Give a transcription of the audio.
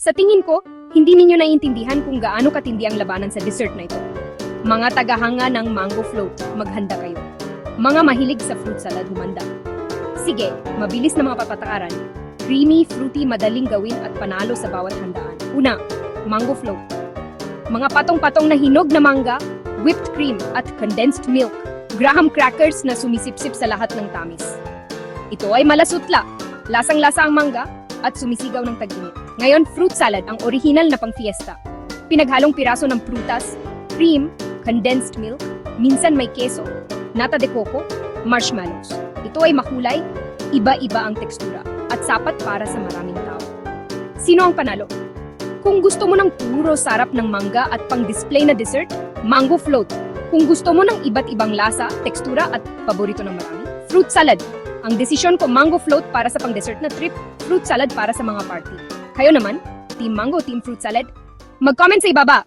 Sa tingin ko, hindi ninyo naiintindihan kung gaano katindi ang labanan sa dessert na ito. Mga tagahanga ng mango float, maghanda kayo. Mga mahilig sa fruit salad, humanda. Sige, mabilis na mga patakaran. Creamy, fruity, madaling gawin at panalo sa bawat handaan. Una, mango float. Mga patong-patong na hinog na mangga, whipped cream at condensed milk. Graham crackers na sumisipsip sa lahat ng tamis. Ito ay malasutla, lasang-lasa ang mangga at sumisigaw ng tag-init. Ngayon, fruit salad ang orihinal na pang-fiesta. Pinaghalong piraso ng prutas, cream, condensed milk, minsan may keso, nata de coco, marshmallows. Ito ay makulay, iba-iba ang tekstura at sapat para sa maraming tao. Sino ang panalo? Kung gusto mo ng puro sarap ng mangga at pang-display na dessert, mango float. Kung gusto mo ng iba't ibang lasa, tekstura at paborito ng marami, fruit salad. Ang desisyon ko, mango float para sa pang-dessert na trip, fruit salad para sa mga party. Kayo naman, Team Mango, Team Fruit Salad? Mag-comment sa ibaba!